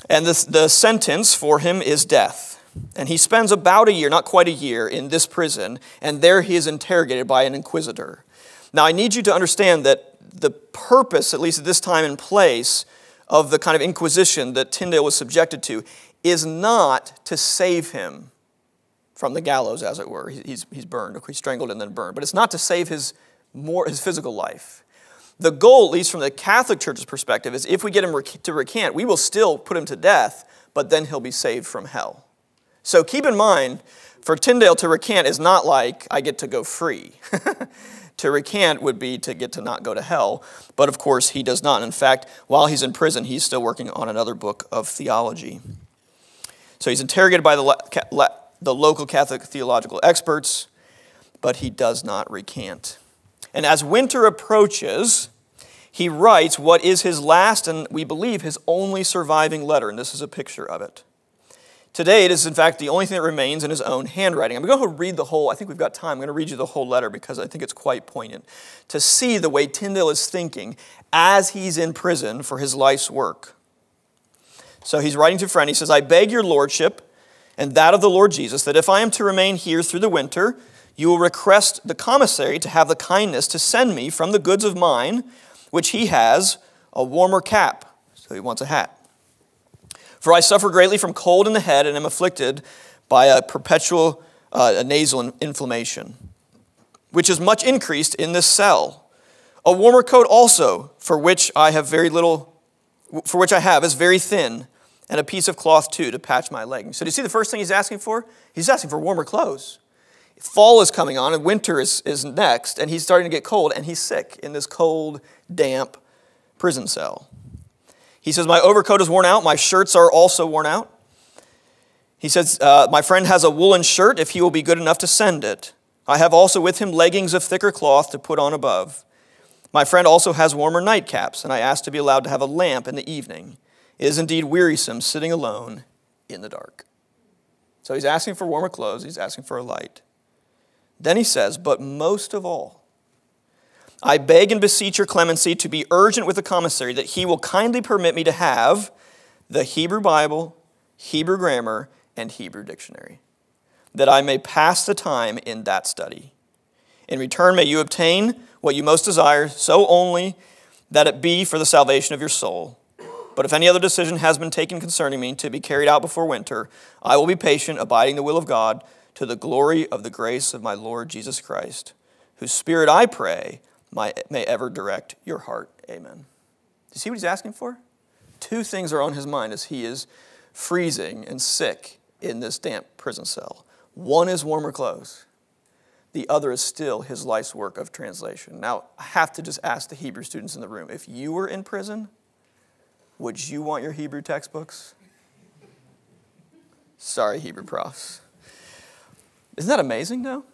And the sentence for him is death. And he spends about a year, not quite a year, in this prison, and there he is interrogated by an inquisitor. Now I need you to understand that the purpose, at least at this time and place, of the kind of inquisition that Tyndale was subjected to is not to save him from the gallows, as it were. He's burned, he's strangled and then burned. But it's not to save his physical life. The goal, at least from the Catholic Church's perspective, is if we get him to recant, we will still put him to death, but then he'll be saved from hell. So keep in mind, for Tyndale to recant is not like, I get to go free. To recant would be to get to not go to hell, but of course he does not. In fact, while he's in prison, he's still working on another book of theology. So he's interrogated by the local Catholic theological experts, but he does not recant. And as winter approaches, he writes what is his last and we believe his only surviving letter, and this is a picture of it. Today, it is in fact the only thing that remains in his own handwriting. I'm going to read the whole, I think we've got time, I'm going to read you the whole letter because I think it's quite poignant to see the way Tyndale is thinking as he's in prison for his life's work. So he's writing to a friend, he says, I beg your lordship and that of the Lord Jesus, that if I am to remain here through the winter, you will request the commissary to have the kindness to send me from the goods of mine, which he has, a warmer cap. So he wants a hat. For I suffer greatly from cold in the head and am afflicted by a perpetual nasal inflammation, which is much increased in this cell. A warmer coat also, for which I have is very thin, and a piece of cloth too to patch my leggings. So do you see the first thing he's asking for? He's asking for warmer clothes. Fall is coming on and winter is next, and he's starting to get cold, and he's sick in this cold, damp prison cell. He says, my overcoat is worn out, my shirts are also worn out. He says, my friend has a woolen shirt if he will be good enough to send it. I have also with him leggings of thicker cloth to put on above. My friend also has warmer nightcaps, and I ask to be allowed to have a lamp in the evening. It is indeed wearisome sitting alone in the dark. So he's asking for warmer clothes, he's asking for a light. Then he says, but most of all, I beg and beseech your clemency to be urgent with the commissary that he will kindly permit me to have the Hebrew Bible, Hebrew grammar, and Hebrew dictionary, that I may pass the time in that study. In return, may you obtain what you most desire, so only that it be for the salvation of your soul. But if any other decision has been taken concerning me to be carried out before winter, I will be patient, abiding the will of God, to the glory of the grace of my Lord Jesus Christ, whose Spirit I pray may ever direct your heart. Amen. Do you see what he's asking for? Two things are on his mind as he is freezing and sick in this damp prison cell. One is warmer clothes. The other is still his life's work of translation. Now, I have to just ask the Hebrew students in the room, if you were in prison, would you want your Hebrew textbooks? Sorry, Hebrew profs. Isn't that amazing, though?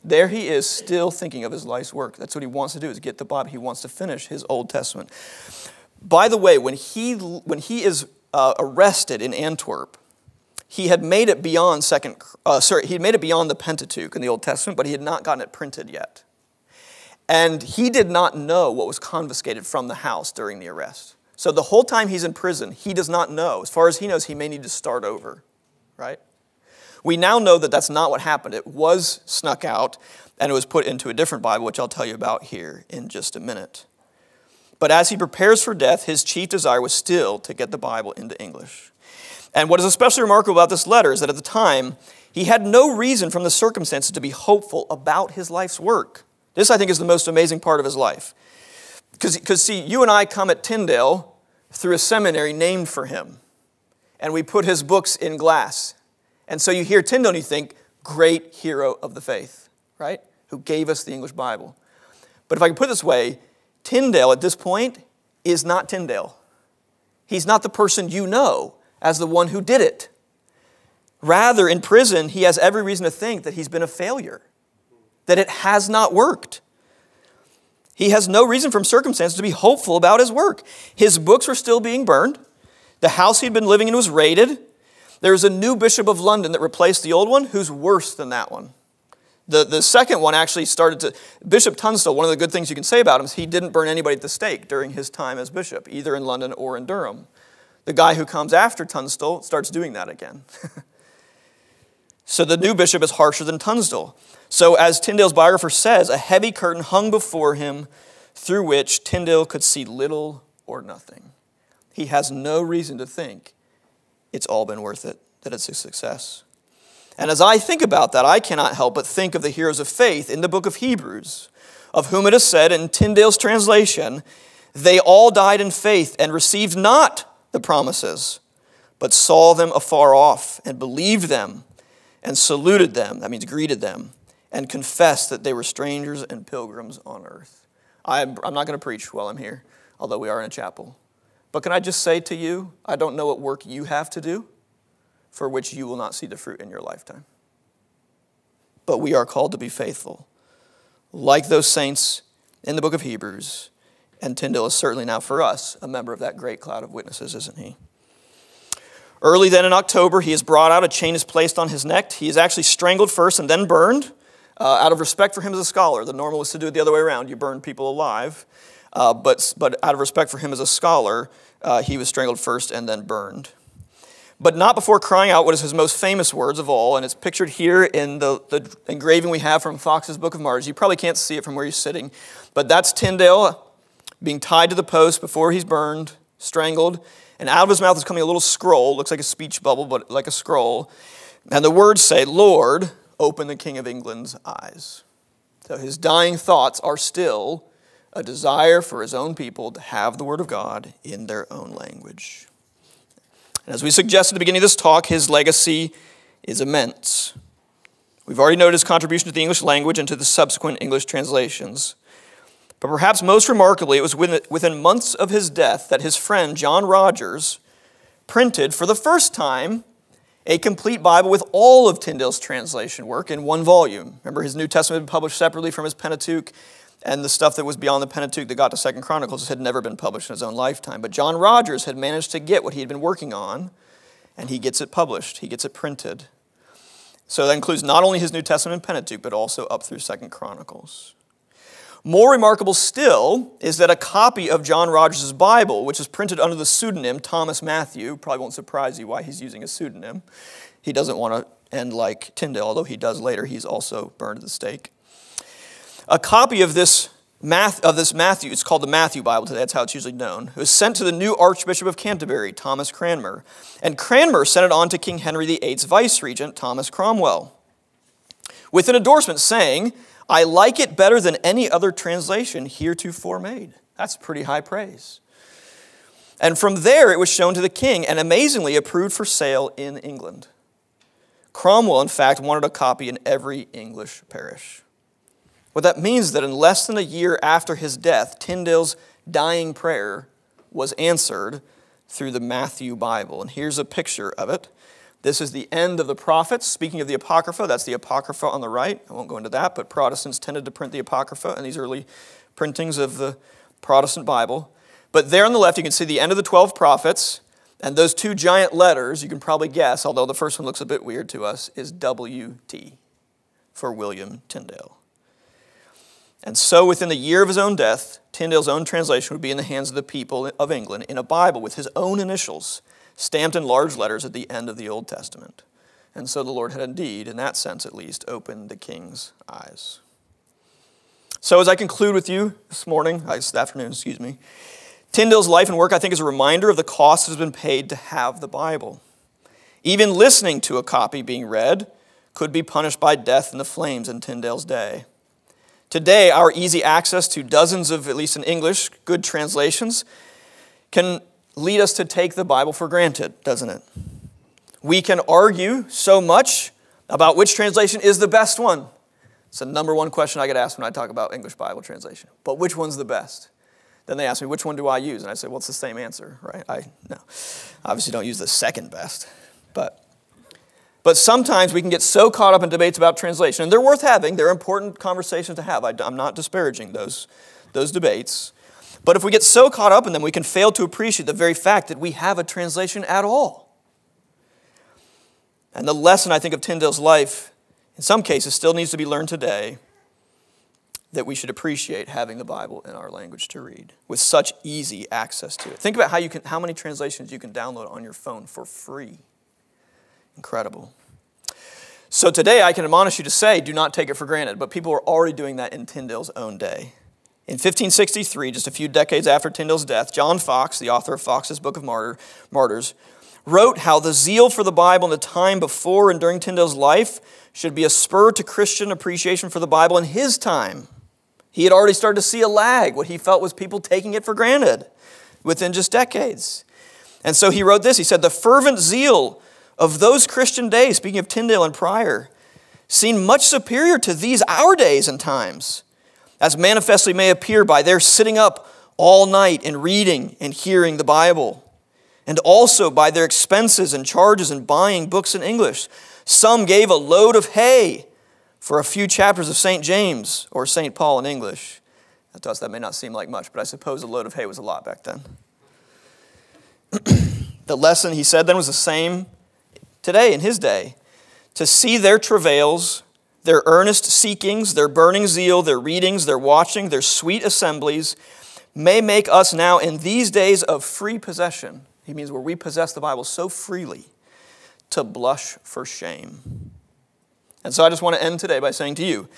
There he is still thinking of his life's work. That's what he wants to do, is get the Bible. He wants to finish his Old Testament. By the way, when he is arrested in Antwerp, he had made it beyond the Pentateuch in the Old Testament, but he had not gotten it printed yet. And he did not know what was confiscated from the house during the arrest. So the whole time he's in prison, he does not know. As far as he knows, he may need to start over, right? We now know that that's not what happened. It was snuck out, and it was put into a different Bible, which I'll tell you about here in just a minute. But as he prepares for death, his chief desire was still to get the Bible into English. And what is especially remarkable about this letter is that at the time, he had no reason from the circumstances to be hopeful about his life's work. This, I think, is the most amazing part of his life. Because see, you and I come at Tyndale through a seminary named for him. And we put his books in glass. And so you hear Tyndale and you think, great hero of the faith, right? Who gave us the English Bible. But if I can put it this way, Tyndale at this point is not Tyndale. He's not the person you know as the one who did it. Rather, in prison, he has every reason to think that he's been a failure, that it has not worked. He has no reason from circumstances to be hopeful about his work. His books were still being burned. The house he'd been living in was raided. There's a new bishop of London that replaced the old one who's worse than that one. The second one actually started to... Bishop Tunstall, one of the good things you can say about him is he didn't burn anybody at the stake during his time as bishop, either in London or in Durham. The guy who comes after Tunstall starts doing that again. So the new bishop is harsher than Tunstall. So as Tyndale's biographer says, a heavy curtain hung before him through which Tyndale could see little or nothing. He has no reason to think it's all been worth it, that it's a success. And as I think about that, I cannot help but think of the heroes of faith in the book of Hebrews, of whom it is said in Tyndale's translation, they all died in faith and received not the promises, but saw them afar off and believed them and saluted them, that means greeted them, and confessed that they were strangers and pilgrims on earth. I'm not going to preach while I'm here, although we are in a chapel. But can I just say to you, I don't know what work you have to do for which you will not see the fruit in your lifetime. But we are called to be faithful, like those saints in the book of Hebrews. And Tyndale is certainly now for us a member of that great cloud of witnesses, isn't he? Early then in October, he is brought out. A chain is placed on his neck. He is actually strangled first and then burned out of respect for him as a scholar. The normal is to do it the other way around. You burn people alive. But out of respect for him as a scholar, he was strangled first and then burned. But not before crying out what is his most famous words of all, and it's pictured here in the engraving we have from Fox's Book of Martyrs. You probably can't see it from where you're sitting, but that's Tyndale being tied to the post before he's burned, strangled, and out of his mouth is coming a little scroll, looks like a speech bubble, but like a scroll, and the words say, Lord, open the King of England's eyes. So his dying thoughts are still a desire for his own people to have the Word of God in their own language. And as we suggested at the beginning of this talk, his legacy is immense. We've already noted his contribution to the English language and to the subsequent English translations. But perhaps most remarkably, it was within months of his death that his friend John Rogers printed for the first time a complete Bible with all of Tyndale's translation work in one volume. Remember, his New Testament had been published separately from his Pentateuch, and the stuff that was beyond the Pentateuch that got to 2 Chronicles had never been published in his own lifetime. But John Rogers had managed to get what he had been working on, and he gets it published. He gets it printed. So that includes not only his New Testament and Pentateuch, but also up through 2 Chronicles. More remarkable still is that a copy of John Rogers' Bible, which is printed under the pseudonym Thomas Matthew, probably won't surprise you why he's using a pseudonym. He doesn't want to end like Tyndale, although he does later. He's also burned at the stake. A copy of this Matthew, it's called the Matthew Bible today, that's how it's usually known, it was sent to the new Archbishop of Canterbury, Thomas Cranmer. And Cranmer sent it on to King Henry VIII's vice-regent, Thomas Cromwell, with an endorsement saying, I like it better than any other translation heretofore made. That's pretty high praise. And from there it was shown to the king and amazingly approved for sale in England. Cromwell, in fact, wanted a copy in every English parish. What that means is that in less than a year after his death, Tyndale's dying prayer was answered through the Matthew Bible. And here's a picture of it. This is the end of the prophets. Speaking of the Apocrypha, that's the Apocrypha on the right. I won't go into that, but Protestants tended to print the Apocrypha in these early printings of the Protestant Bible. But there on the left, you can see the end of the 12 prophets, and those two giant letters, you can probably guess, although the first one looks a bit weird to us, is W.T. for William Tyndale. And so within the year of his own death, Tyndale's own translation would be in the hands of the people of England in a Bible with his own initials stamped in large letters at the end of the Old Testament. And so the Lord had indeed, in that sense at least, opened the king's eyes. So as I conclude with you this afternoon, Tyndale's life and work, I think, is a reminder of the cost that has been paid to have the Bible. Even listening to a copy being read could be punished by death in the flames in Tyndale's day. Today, our easy access to dozens of, at least in English, good translations can lead us to take the Bible for granted, doesn't it? We can argue so much about which translation is the best one. It's the number one question I get asked when I talk about English Bible translation. But which one's the best? Then they ask me, which one do I use? And I say, well, it's the same answer, right? I obviously don't use the second best. But sometimes we can get so caught up in debates about translation, and they're worth having. They're important conversations to have. I'm not disparaging those debates. But if we get so caught up in them, we can fail to appreciate the very fact that we have a translation at all. And the lesson, I think, of Tyndale's life, in some cases, still needs to be learned today, that we should appreciate having the Bible in our language to read with such easy access to it. Think about how many translations you can download on your phone for free. Incredible. So today I can admonish you to say, do not take it for granted, but people were already doing that in Tyndale's own day. In 1563, just a few decades after Tyndale's death, John Foxe, the author of Foxe's Book of Martyrs, wrote how the zeal for the Bible in the time before and during Tyndale's life should be a spur to Christian appreciation for the Bible in his time. He had already started to see a lag, what he felt was people taking it for granted within just decades. And so he wrote this, he said, the fervent zeal of those Christian days, speaking of Tyndale and prior, seemed much superior to these our days and times, as manifestly may appear by their sitting up all night and reading and hearing the Bible, and also by their expenses and charges in buying books in English. Some gave a load of hay for a few chapters of St. James or St. Paul in English. To us, that may not seem like much, but I suppose a load of hay was a lot back then. The lesson, he said then, was the same today in his day. To see their travails, their earnest seekings, their burning zeal, their readings, their watching, their sweet assemblies, may make us now in these days of free possession, he means where we possess the Bible so freely, to blush for shame. And so I just want to end today by saying to you,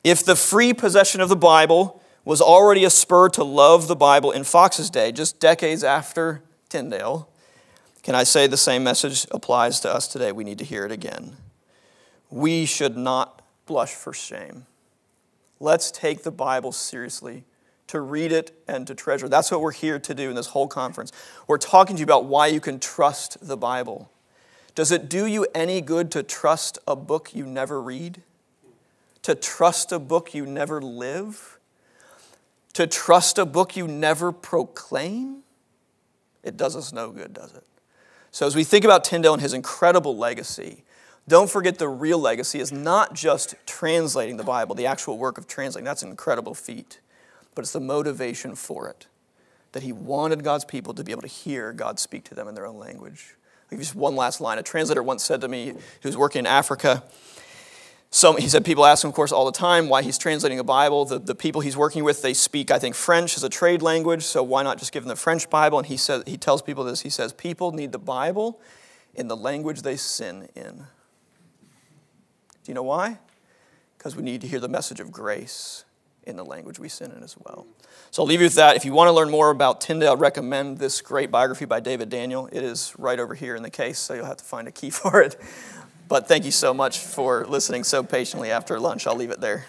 if the free possession of the Bible was already a spur to love the Bible in Foxe's day, just decades after Tyndale, can I say the same message applies to us today? We need to hear it again. We should not blush for shame. Let's take the Bible seriously, to read it and to treasure. That's what we're here to do in this whole conference. We're talking to you about why you can trust the Bible. Does it do you any good to trust a book you never read? To trust a book you never live? To trust a book you never proclaim? It does us no good, does it? So as we think about Tyndale and his incredible legacy, don't forget the real legacy is not just translating the Bible, the actual work of translating. That's an incredible feat. But it's the motivation for it, that he wanted God's people to be able to hear God speak to them in their own language. I'll give you just one last line. A translator once said to me, who was working in Africa, he said people ask him, of course, all the time why he's translating a Bible. The people he's working with, they speak, I think, French as a trade language, so why not just give them the French Bible? And he tells people this. He says, people need the Bible in the language they sin in. Do you know why? Because we need to hear the message of grace in the language we sin in as well. So I'll leave you with that. If you want to learn more about Tyndale, I recommend this great biography by David Daniel. It is right over here in the case, so you'll have to find a key for it. But thank you so much for listening so patiently after lunch. I'll leave it there.